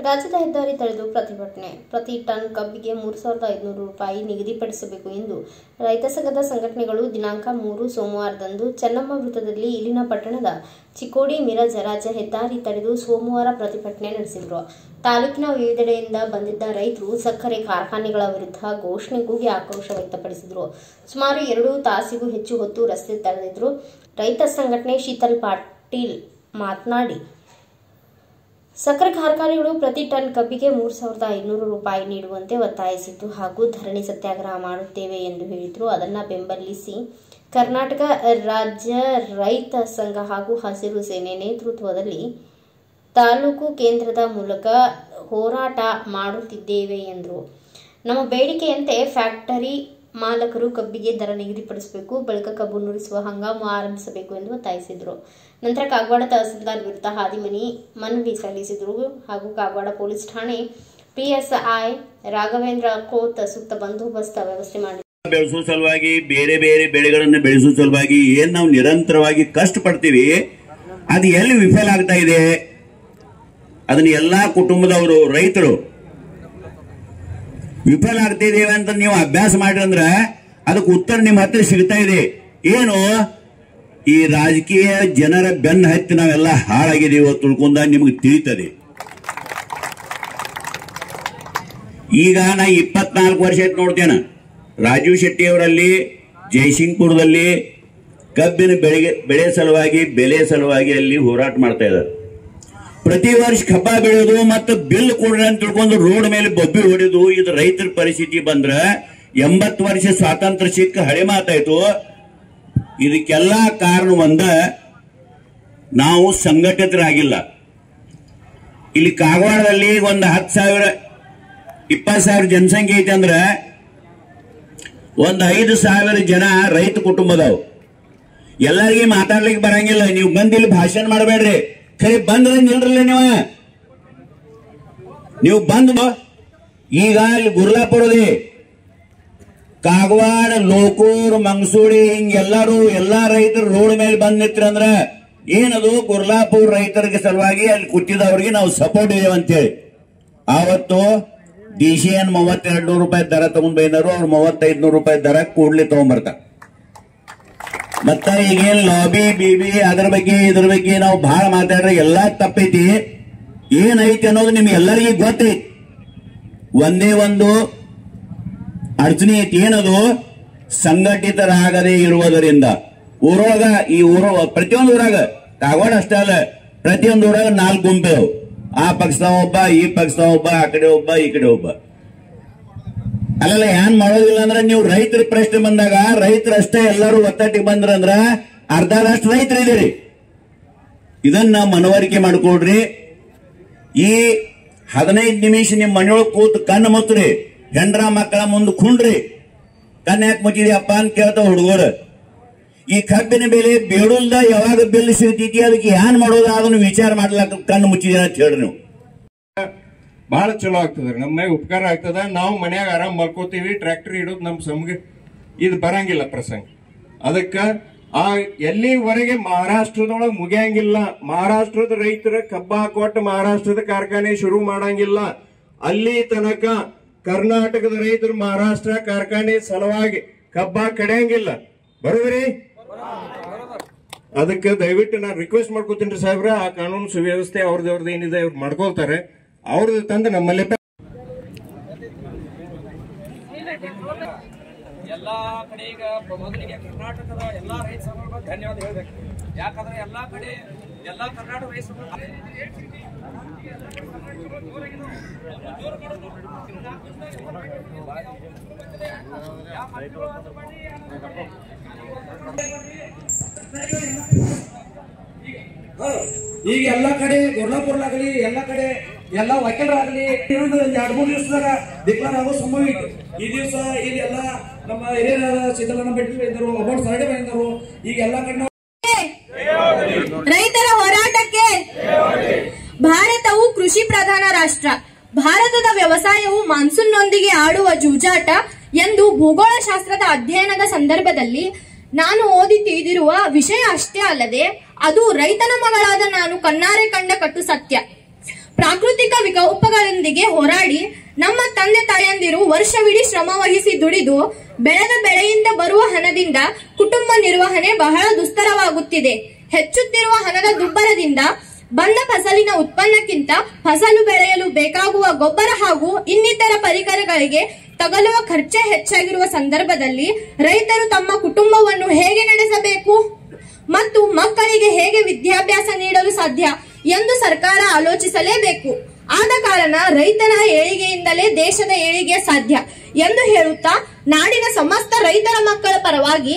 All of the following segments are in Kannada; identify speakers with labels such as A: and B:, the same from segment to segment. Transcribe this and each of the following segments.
A: ರಾಜ್ಯದ ಹೆದ್ದಾರಿ ತಡೆದು ಪ್ರತಿಭಟನೆ. ಪ್ರತಿ ಟನ್ ಕಬ್ಬಿಗೆ 3,500 ರೂಪಾಯಿ ನಿಗದಿಪಡಿಸಬೇಕು ಎಂದು ರೈತ ಸಂಘದ ಸಂಘಟನೆಗಳು ದಿನಾಂಕ 3 ಸೋಮವಾರದಂದು ಚೆನ್ನಮ್ಮ ವೃತ್ತದಲ್ಲಿ ಇಲ್ಲಿನ ಪಟ್ಟಣದ ಚಿಕ್ಕೋಡಿ ಮಿರಜ ರಾಜ್ಯ ಹೆದ್ದಾರಿ ತಡೆದು ಸೋಮವಾರ ಪ್ರತಿಭಟನೆ ನಡೆಸಿದರು. ತಾಲೂಕಿನ ವಿವಿಧೆಡೆಯಿಂದ ಬಂದಿದ್ದ ರೈತರು ಸಕ್ಕರೆ ಕಾರ್ಖಾನೆಗಳ ವಿರುದ್ಧ ಘೋಷಣೆ ಕೂಗಿ ಆಕ್ರೋಶ ವ್ಯಕ್ತಪಡಿಸಿದರು. ಸುಮಾರು 2 ತಾಸಿಗೂ ಹೆಚ್ಚು ಹೊತ್ತು ರಸ್ತೆ ತಡೆದಿದ್ದರು. ರೈತ ಸಂಘಟನೆ ಶೀತಲ್ ಪಾಟೀಲ್ ಮಾತನಾಡಿ, ಸಕ್ಕರೆ ಕಾರ್ಖಾನೆಗಳು ಪ್ರತಿ ಟನ್ ಕಬ್ಬಿಗೆ 3,500 ರೂಪಾಯಿ ನೀಡುವಂತೆ ಒತ್ತಾಯಿಸಿದ್ದು ಹಾಗೂ ಧರಣಿ ಸತ್ಯಾಗ್ರಹ ಮಾಡುತ್ತೇವೆ ಎಂದು ಹೇಳಿದರು. ಅದನ್ನು ಬೆಂಬಲಿಸಿ ಕರ್ನಾಟಕ ರಾಜ್ಯ ರೈತ ಸಂಘ ಹಾಗೂ ಹಸಿರು ಸೇನೆ ನೇತೃತ್ವದಲ್ಲಿ ತಾಲೂಕು ಕೇಂದ್ರದ ಮೂಲಕ ಹೋರಾಟ ಮಾಡುತ್ತಿದ್ದೇವೆ ಎಂದರು. ನಮ್ಮ ಬೇಡಿಕೆಯಂತೆ ಫ್ಯಾಕ್ಟರಿ ಮಾಲಕರು ಕಬ್ಬಿಗೆ ದರ ನಿಗದಿಪಡಿಸಬೇಕು, ಬಳಿಕ ಕಬ್ಬು ನುರಿಸುವ ಹಂಗಾಮು ಆರಂಭಿಸಬೇಕು ಎಂದು ಒತ್ತಾಯಿಸಿದರು. ನಂತರ ಕಾಗವಾಡ ತಹಸೀಲ್ದಾರ್ ವಿರುದ್ಧ ಹಾದಿಮನಿ ಮನವಿ ಸಲ್ಲಿಸಿದರು ಹಾಗೂ ಕಾಗವಾಡ ಪೊಲೀಸ್ ಠಾಣೆ PSI ರಾಘವೇಂದ್ರ ಕೋತ್ ಸೂಕ್ತ ಬಂದೋಬಸ್ತ್ ವ್ಯವಸ್ಥೆ ಮಾಡಿದರು.
B: ಬೆಳೆಸುವ ಸಲುವಾಗಿ ಬೇರೆ ಬೇರೆ ಬೆಳೆಗಳನ್ನು ಬೆಳೆಸುವ ಸಲುವಾಗಿ ಏನ್ ನಾವು ನಿರಂತರವಾಗಿ ಕಷ್ಟಪಡ್ತೀವಿ, ಅದು ಎಲ್ಲಿ ವಿಫಲ ಆಗ್ತಾ ಇದೆ, ಅದನ್ನ ಎಲ್ಲಾ ಕುಟುಂಬದವರು ರೈತರು ವಿಫಲ ಆಗ್ತಿದ್ದೇವೆ ಅಂತ ನೀವು ಅಭ್ಯಾಸ ಮಾಡಿರಂದ್ರ ಅದಕ್ಕೆ ಉತ್ತರ ನಿಮ್ಮ ಹತ್ರ ಸಿಗ್ತಾ ಇದೆ. ಏನು, ಈ ರಾಜಕೀಯ ಜನರ ಬೆನ್ನ ಹತ್ತಿ ನಾವೆಲ್ಲ ಹಾಳಾಗಿದ್ದೀವಿ ತಿಳ್ಕೊಂಡ ನಿಮಗೆ ತಿಳಿತದೆ. ಈಗ ನಾ 24 ವರ್ಷ ಆಯ್ತು ನೋಡ್ತೇನೆ, ರಾಜೀವ್ ಶೆಟ್ಟಿ ಅವರಲ್ಲಿ ಜಯಸಿಂಗ್ಪುರದಲ್ಲಿ ಕಬ್ಬಿನ ಬೆಳೆ ಸಲುವಾಗಿ ಬೆಲೆ ಸಲುವಾಗಿ ಅಲ್ಲಿ ಹೋರಾಟ ಮಾಡ್ತಾ ಇದ್ದಾರೆ. ಪ್ರತಿ ವರ್ಷ ಕಬ್ಬ ಬೆಳೆಯೋದು ಮತ್ತು ಬಿಲ್ ಕೊಡ್ರಿ ಅಂತ ತಿಳ್ಕೊಂಡು ರೋಡ್ ಮೇಲೆ ಬಬ್ಬಿ ಹೊಡೆದು ಇದು ರೈತರ ಪರಿಸ್ಥಿತಿ ಬಂದ್ರ 80 ವರ್ಷ ಸ್ವಾತಂತ್ರ್ಯ ಸಿಕ್ಕ ಹಳೆ ಮಾತಾಯ್ತು. ಇದಕ್ಕೆಲ್ಲ ಕಾರಣ ಒಂದ, ನಾವು ಸಂಘಟಿತರಾಗಿಲ್ಲ. ಇಲ್ಲಿ ಕಾಗವಾಡದಲ್ಲಿ ಒಂದು 10,000 20,000 ಜನಸಂಖ್ಯೆ ಐತೆ ಅಂದ್ರ ಒಂದು 5,000 ಜನ ರೈತ ಕುಟುಂಬದವು. ಎಲ್ಲರಿಗೂ ಮಾತಾಡ್ಲಿಕ್ಕೆ ಬರಂಗಿಲ್ಲ. ನೀವು ಬಂದು ಇಲ್ಲಿ ಭಾಷಣ ಮಾಡಬೇಡ್ರಿ, ಖರೆ ಬಂದ್ರೆ ನಿಲ್ರಲ್ಲ. ನೀವು ಬಂದು ಈಗ ಇಲ್ಲಿ ಗುರ್ಲಾಪುರದಿ ಕಾಗವಾಡ ಲೋಕೂರ್ ಮಂಗಸೂಡಿ ಹಿಂಗೆಲ್ಲರೂ ಎಲ್ಲಾ ರೈತರು ರೋಡ್ ಮೇಲೆ ಬಂದ್ ನಿಂತ್ರಂದ್ರ ಏನದು ಗುರ್ಲಾಪುರ ರೈತರಿಗೆ ಸಲುವಾಗಿ ಅಲ್ಲಿ ಕೂತಿದವ್ರಿಗೆ ನಾವು ಸಪೋರ್ಟ್ ಇದೇವೆ ಅಂತೇಳಿ ಆವತ್ತು DCN 3,200 ರೂಪಾಯಿ ದರ ತಗೊಂಡ್ ಬೈದರು. ಅವ್ರು 3,500 ರೂಪಾಯಿ ದರ ಕೂಡ್ಲಿ ತಗೊಂಡ್ಬರ್ತಾರೆ. ಮತ್ತ ಈಗೇನ್ ಲಾಬಿ ಬಿಬಿ ಅದ್ರ ಬಗ್ಗೆ ಇದ್ರ ಬಗ್ಗೆ ನಾವು ಬಹಳ ಮಾತಾಡ್ರೆ ಎಲ್ಲಾ ತಪ್ಪೈತಿ. ಏನೈತಿ ಅನ್ನೋದು ನಿಮ್ಗೆ ಎಲ್ಲರಿಗೂ ಗೊತ್ತೈತಿ. ಒಂದೇ ಒಂದು ಅಡಚಣೆ ಐತಿ, ಏನದು ಸಂಘಟಿತರಾಗದೇ ಇರುವುದರಿಂದ. ಊರೊಳಗ ಈ ಪ್ರತಿಯೊಂದು ಊರಾಗ ಕಾಗವಾಡ ಅಷ್ಟೇ ಅಲ್ಲ, ಪ್ರತಿಯೊಂದು ಊರಾಗ 4 ಗುಂಪು. ಆ ಪಕ್ಷದ ಒಬ್ಬ, ಈ ಪಕ್ಷದ ಒಬ್ಬ, ಆ ಕಡೆ ಒಬ್ಬ, ಈ ಕಡೆ ಒಬ್ಬ. ಅಲ್ಲೆಲ್ಲ ಏನ್ ಮಾಡೋದಿಲ್ಲ ಅಂದ್ರೆ, ನೀವು ರೈತರ ಪ್ರಶ್ನೆ ಬಂದಾಗ ರೈತರಷ್ಟೇ ಎಲ್ಲರೂ ಒತ್ತಟ್ಟಿಗೆ ಬಂದ್ರಂದ್ರ ಅರ್ಧದಷ್ಟು ರೈತರಿದ್ದೀರಿ. ಇದನ್ನ ಮನವರಿಕೆ ಮಾಡ್ಕೊಡ್ರಿ. ಈ 15 ನಿಮಿಷ ನಿಮ್ ಮನೆಯೊಳಗೆ ಕೂತು ಕಣ್ಣು ಮುಚ್ಚ್ರಿ, ಹೆಂಡ್ರ ಮಕ್ಕಳ ಮುಂದೆ ಕುಂಡ್ರಿ. ಕಣ್ಣು ಯಾಕೆ ಮುಚ್ಚಿದಿ ಅಪ್ಪ ಅಂತ ಕೇಳ್ತಾವ ಹುಡುಗರು. ಈ ಕಬ್ಬಿನ ಬೆಲೆ ಬೇಡುಲ್ದ ಯಾವಾಗ ಬಿಲ್ ಸಿಗ್ತೈತಿ, ಅದಕ್ಕೆ ಏನ್ ಮಾಡೋದು ಅದನ್ನು ವಿಚಾರ ಮಾಡ್ಲಾಕ ಕಣ್ಣು ಮುಚ್ಚಿದ ಅಂತ ಹೇಳ್ರಿ. ನೀವು
C: ಬಹಳ ಚಲೋ ಆಗ್ತದ್ರಿ, ನಮ್ಮ ಮ್ಯಾಗ ಉಪಕಾರ ಆಗ್ತದ. ನಾವು ಮನ್ಯಾಗ ಆರಾಮ್ ಮಲ್ಕೋತೀವಿ, ಟ್ರ್ಯಾಕ್ಟರ್ ಇಡೋದು ನಮ್ ಸಮ್ಗೆ ಇದು ಬರಂಗಿಲ್ಲ ಪ್ರಸಂಗ. ಅದಕ್ಕ ಆ ಎಲ್ಲಿವರೆಗೆ ಮಹಾರಾಷ್ಟ್ರದೊಳಗೆ ಮುಗಿಯಂಗಿಲ್ಲ. ಮಹಾರಾಷ್ಟ್ರದ ರೈತರ ಕಬ್ಬ ಕೊಟ್ಟು ಮಹಾರಾಷ್ಟ್ರದ ಕಾರ್ಖಾನೆ ಶುರು ಮಾಡಂಗಿಲ್ಲ. ಅಲ್ಲಿ ತನಕ ಕರ್ನಾಟಕದ ರೈತರು ಮಹಾರಾಷ್ಟ್ರ ಕಾರ್ಖಾನೆ ಸಲುವಾಗಿ ಕಬ್ಬ ಕಡಿಯಂಗಿಲ್ಲ. ಬರೋದ್ರಿ? ಅದಕ್ಕೆ ದಯವಿಟ್ಟು ನಾನು ರಿಕ್ವೆಸ್ಟ್ ಮಾಡ್ಕೋತೀನಿ ಸಾಹೇಬ್ರ, ಆ ಕಾನೂನು ಸುವ್ಯವಸ್ಥೆ ಅವ್ರದ್ದು ಏನಿದೆ ಅವ್ರು ಮಾಡ್ಕೊಳ್ತಾರೆ. ಅವ್ರದ್ದು ತಂದು ನಮ್ಮಲ್ಲಿ
D: ಎಲ್ಲಾ ಕಡೆ ಈಗ ಮೊದಲಿಗೆ ಕರ್ನಾಟಕದ ಎಲ್ಲಾ ರೈತ ಸಂಘಗಳಿಗೆ ಧನ್ಯವಾದ ಹೇಳ್ಬೇಕು. ಯಾಕಂದ್ರೆ ಎಲ್ಲಾ ಕಡೆ ಎಲ್ಲಾ ಕರ್ನಾಟಕ ರೈತ ಸಂಘ ಈಗ ಎಲ್ಲಾ ಕಡೆ ಗುರ್ಲಾಪುರ್ಲಾಗಲಿ ಎಲ್ಲಾ ಕಡೆ ಎಲ್ಲಾ ವಕೀಲರಾಗಲಿ 2-3 ದಿವಸದಾಗ ಡಿಕ್ಲೇರ್ ಆಗೋ ಸಂಭವ ಇತ್ತು. ಈ ದಿವಸ ಇಲ್ಲೆಲ್ಲ ನಮ್ಮ ಹಿರಿಯರಾದ ಸಿದ್ದಲಣ್ಣ ಬೆಟ್ಟಿ ಬಂದರು, ಅಬೌಟ್ ಸರ್ಡೆ ಬಂದರು. ಈಗ ಎಲ್ಲಾ ಕಡೆ
E: ರೈತರ ಹೋರಾಟಕ್ಕೆ. ಭಾರತವು ಕೃಷಿ ಪ್ರಧಾನ ರಾಷ್ಟ್ರ. ಭಾರತದ ವ್ಯವಸಾಯವು ಮಾನ್ಸೂನ್ನೊಂದಿಗೆ ಆಡುವ ಜೂಜಾಟ ಎಂದು ಭೂಗೋಳಶಾಸ್ತ್ರದ ಅಧ್ಯಯನದ ಸಂದರ್ಭದಲ್ಲಿ ನಾನು ಓದಿ ತಿಳಿದಿರುವ ವಿಷಯ ಅಷ್ಟೇ ಅಲ್ಲದೆ ಅದು ರೈತನ ಮಗಳಾದ ನಾನು ಕಣ್ಣಾರೆ ಕಂಡ ಕಟ್ಟು ಸತ್ಯ. ಪ್ರಾಕೃತಿಕ ವಿಕೋಪಗಳೊಂದಿಗೆ ಹೋರಾಡಿ ನಮ್ಮ ತಂದೆ ತಾಯಂದಿರು ವರ್ಷವಿಡೀ ಶ್ರಮವಹಿಸಿ ದುಡಿದು ಬೆಳೆದ ಬೆಳೆಯಿಂದ ಬರುವ ಹಣದಿಂದ ಕುಟುಂಬ ನಿರ್ವಹಣೆ ಬಹಳ ದುಸ್ತರವಾಗುತ್ತಿದೆ. ಹೆಚ್ಚುತ್ತಿರುವ ಹಣದ ದುಬ್ಬರದಿಂದ ಬಂದ ಫಸಲಿನ ಉತ್ಪನ್ನಕ್ಕಿಂತ ಫಸಲು ಬೆಳೆಯಲು ಬೇಕಾಗುವ ಗೊಬ್ಬರ ಹಾಗೂ ಇನ್ನಿತರ ಪರಿಕರಗಳಿಗೆ ತಗಲುವ ಖರ್ಚೇ ಹೆಚ್ಚಾಗಿರುವ ಸಂದರ್ಭದಲ್ಲಿ ರೈತರು ತಮ್ಮ ಕುಟುಂಬವನ್ನು ಹೇಗೆ ನಡೆಸಬೇಕು ಮತ್ತು ಮಕ್ಕಳಿಗೆ ಹೇಗೆ ವಿದ್ಯಾಭ್ಯಾಸ ನೀಡಲು ಸಾಧ್ಯ ಎಂದು ಸರ್ಕಾರ ಆಲೋಚಿಸಲೇಬೇಕು. ಆದ ಕಾರಣ ರೈತನ ಏಳಿಗೆಯಿಂದಲೇ ದೇಶದ ಏಳಿಗೆ ಸಾಧ್ಯ ಎಂದು ಹೇಳುತ್ತಾ ನಾಡಿನ ಸಮಸ್ತ ರೈತರ ಮಕ್ಕಳ ಪರವಾಗಿ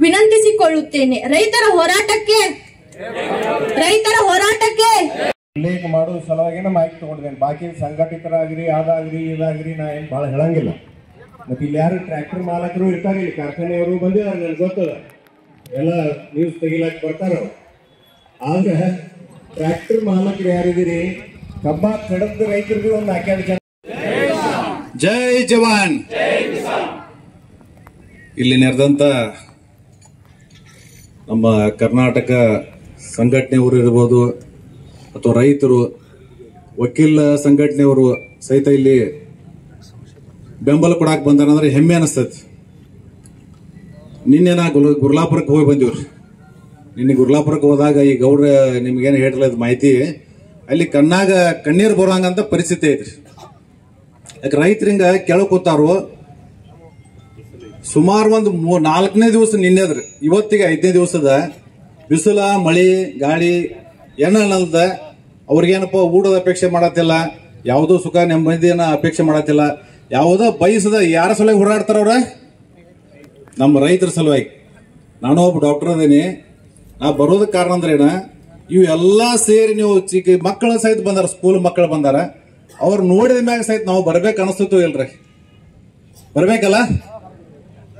E: ವಿನಂತಿಸಿಕೊಳ್ಳುತ್ತೇನೆ. ರೈತರ ಹೋರಾಟಕ್ಕೆ
C: ಉಲ್ಲೇಖ ಮಾಡುವ ಸಲುವಾಗಿ ಮೈಕ್ ತಗೊಂಡಿದ್ದೇನೆ. ಬಾಕಿ ಸಂಘಟಿತರಾಗ್ರಿ ಅದಾಗ್ರಿ ಇದಾಗ್ರಿ ನಾ ಏನ್ ಬಹಳ ಹೇಳಂಗಿಲ್ಲ. ಮತ್ತೆ ಇಲ್ಲಿ ಯಾರು ಟ್ರ್ಯಾಕ್ಟರ್ ಮಾಲಕರು ಇರ್ತಾರೆ, ಇಲ್ಲಿ ಕಾರ್ಖಾನೆಯವರು ಬಂದಿದ್ದಾರೆ, ನನ್ಗೆ ಗೊತ್ತದ, ಎಲ್ಲ ನ್ಯೂಸ್ ತೆಗಿಲಾಕ ಬರ್ತಾರ. ಆದ್ರೆ ಟ್ರ್ಯಾಕ್ಟರ್ ಮಾಲಕರು ಯಾರಿದ್ದೀರಿ, ಕಬ್ಬ ಕಡದ ರೈತರಿಗೂ ಒಂದು ಹಾಕ್ಯಾಡ ಜನ
F: ಜೈ ಜವಾನ್. ಇಲ್ಲಿ ನೆರೆದಂತ ನಮ್ಮ ಕರ್ನಾಟಕ ಸಂಘಟನೆಯವರು ಇರ್ಬೋದು ಅಥವಾ ರೈತರು, ವಕೀಲ ಸಂಘಟನೆಯವರು ಸಹಿತ ಇಲ್ಲಿ ಬೆಂಬಲ ಕೊಡಾಕ್ ಬಂದಾರಂದ್ರೆ ಹೆಮ್ಮೆ ಅನಿಸ್ತದೆ. ನಿನ್ನೆ ನಾ ಗುರ್ಲಾಪುರಕ್ಕೆ ಹೋಗಿ ಬಂದಿವ್ರಿ. ನಿನ್ನೆ ಗುರ್ಲಾಪುರಕ್ಕೆ ಹೋದಾಗ ಈ ಗೌಡ್ರ ನಿಮ್ಗೇನು ಹೇಳಿದ ಮಾಹಿತಿ, ಅಲ್ಲಿ ಕಣ್ಣಾಗ ಕಣ್ಣೀರು ಬರೋಂಗಂತ ಪರಿಸ್ಥಿತಿ ಐತ್ರಿ. ಯಾಕೆ ರೈತರಿಂಗ ಕೆಳಗೆ ಕೂತಾರು. ಸುಮಾರು ಒಂದು 4ನೇ ದಿವಸ ನಿನ್ನೆದ್ರಿ, ಇವತ್ತಿಗೆ 5ನೇ ದಿವಸದ ಬಿಸಿಲ ಮಳಿ ಗಾಳಿ ಏನದ ಅವ್ರಿಗೇನಪ್ಪ ಊಟದ ಅಪೇಕ್ಷೆ ಮಾಡತ್ತಿಲ್ಲ, ಯಾವುದೋ ಸುಖ ನೆಮ್ಮದಿಯನ್ನ ಅಪೇಕ್ಷೆ ಮಾಡತ್ತಿಲ್ಲ, ಯಾವುದೋ ಬಯಸದ ಯಾರ ಸಲುವಾಗಿ ಹೋರಾಡ್ತಾರ ಅವ್ರ, ನಮ್ಮ ರೈತರ ಸಲುವಾಗಿ. ನಾನು ಒಬ್ಬ ಡಾಕ್ಟರ್ ಅದೇನಿ. ನಾ ಬರೋದಕ್ಕೆ ಕಾರಣ ಅಂದ್ರೇನ, ಇವು ಎಲ್ಲಾ ಸೇರಿ ನೀವು ಚಿಕ್ಕ ಮಕ್ಕಳ ಸಹಿತ ಬಂದಾರ, ಸ್ಕೂಲ್ ಮಕ್ಕಳು ಬಂದಾರ, ಅವ್ರು ನೋಡಿದ ಮ್ಯಾಗ ಸಹಿತ ನಾವು ಬರ್ಬೇಕು ಅನಿಸ್ತು ಇಲ್ರಿ? ಬರ್ಬೇಕಲ್ಲ,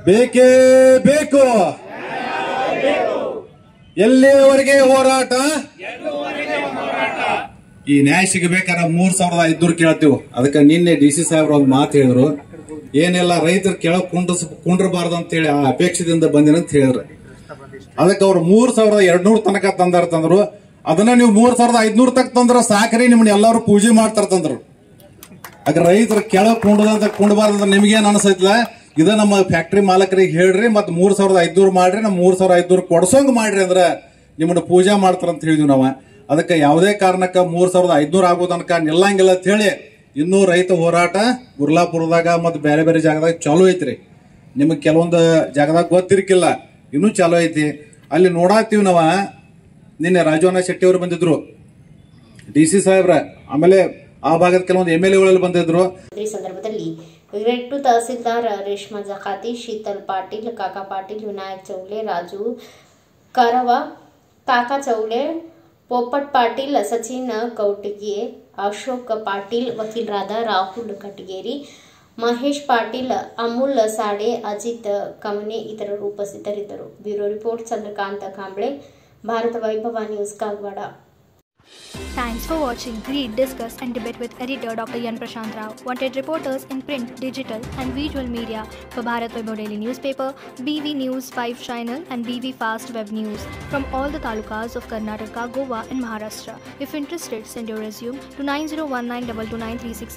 F: ಬೇಕೇ ಬೇಕು. ಎಲ್ಲಿಯವರೆಗೆ ಹೋರಾಟ? ಈ ನ್ಯಾಯ ಸಿಗಬೇಕಾದ್ರೆ 3,500 ಕೇಳ್ತೀವಿ. ಅದಕ್ಕೆ ನಿನ್ನೆ DC ಸಾಹೇಬ್ರು ಒಂದು ಮಾತು ಹೇಳಿದ್ರು, ಏನೆಲ್ಲ ರೈತರು ಕೆಳಗೆ ಕುಂಡ್ರಬಾರ್ದು ಅಂತ ಹೇಳಿ ಆ ಅಪೇಕ್ಷೆದಿಂದ ಬಂದಿನ ಅಂತ ಹೇಳಿದ್ರು. ಅದಕ್ಕೆ ಅವ್ರು 3,200 ತನಕ ತಂದ್ರು. ಅದನ್ನ ನೀವು 3,500 ತಕ್ಕ ತಂದ್ರ ಸಾಕ್ರಿ, ನಿಮ್ಮನ್ನ ಎಲ್ಲರೂ ಪೂಜೆ ಮಾಡ್ತಾರ ತಂದ್ರು. ಆಗ ರೈತರು ಕೆಳಗೆ ಕುಂಡಬಾರ್ದಂದ್ರೆ ನಿಮ್ಗೇನ್ ಅನ್ಸೈತಿಲ್ಲ, ಇದ ನಮ್ಮ ಫ್ಯಾಕ್ಟ್ರಿ ಮಾಲಕರಿಗೆ ಹೇಳ್ರಿ, ಮತ್ತೆ 3,500 ಮಾಡ್ರಿ, ನಮ್ಮ 3,500 ಕೊಡ್ಸೋಂಗ್ ಮಾಡ್ರಿ ಅಂದ್ರ ನಿಮ್ಮನ್ನ ಪೂಜಾ ಮಾಡ್ತಾರ ಅಂತ ಹೇಳಿದ್ವಿ ನಾವು. ಅದಕ್ಕೆ ಯಾವುದೇ ಕಾರಣಕ್ಕ 3,500 ಆಗೋ ತನಕ ನಿಲ್ಲಂಗಿಲ್ಲ ಅಂತ ಹೇಳಿ ಇನ್ನೂ ರೈತ ಹೋರಾಟ ಗುರ್ಲಾಪುರದಾಗ ಮತ್ತೆ ಬೇರೆ ಬೇರೆ ಜಾಗದಾಗ ಚಾಲೂ ಐತ್ರಿ. ನಿಮಗೆ ಕೆಲವೊಂದು ಜಾಗದಾಗ ಗೊತ್ತಿರ್ಕಿಲ್ಲ, ಇನ್ನೂ ಚಾಲೂ ಐತಿ. ಅಲ್ಲಿ ನೋಡಾತೀವಿ ನಾವ. ನಿನ್ನೆ ರಾಜವನ ಶೆಟ್ಟಿ ಅವರು ಬಂದಿದ್ರು, DC ಸಾಹೇಬ್ರ, ಆಮೇಲೆ ಆ ಭಾಗದ ಕೆಲವೊಂದು MLA ಬಂದಿದ್ರು.
A: ಈ ಸಂದರ್ಭದಲ್ಲಿ ಗ್ರೇಡ್ 2 ತಹಸೀಲ್ದಾರ್ ರೇಷ್ಮಾ ಜಕಾತಿ, ಶೀತಲ್ ಪಾಟೀಲ್, ಕಾಕಾ ಪಾಟೀಲ್, ವಿನಾಯಕ್ ಚೌಲೆ, ರಾಜು ಕರವ, ಕಾಕಾ ಚೌಲೆ, ಪೋಪಟ್ ಪಾಟೀಲ್, ಸಚಿನ್ ಕೌಟಗಿ, ಅಶೋಕ್ ಪಾಟೀಲ್, ವಕೀಲರಾದ ರಾಹುಲ್ ಕಟಗೇರಿ, ಮಹೇಶ್ ಪಾಟೀಲ್, ಅಮೂಲ್ ಸಾಡೆ, ಅಜಿತ್ ಕಮನೆ ಇತರರು ಉಪಸ್ಥಿತರಿದ್ದರು. ಬ್ಯೂರೋ ರಿಪೋರ್ಟ್ ಚಂದ್ರಕಾಂತ ಕಾಂಬ್ಳೆ, ಭಾರತ ವೈಭವ news, Kagwad.
G: Thanks for watching. Read, discuss and debate with editor Dr. Yan Prashant Rao. Wanted reporters in print, digital and visual media for Bharat Vaibhav Daily Newspaper, BV News 5 Channel and BV Fast Web News from all the talukas of Karnataka, Goa and Maharashtra. If interested, send your resume to 9019229369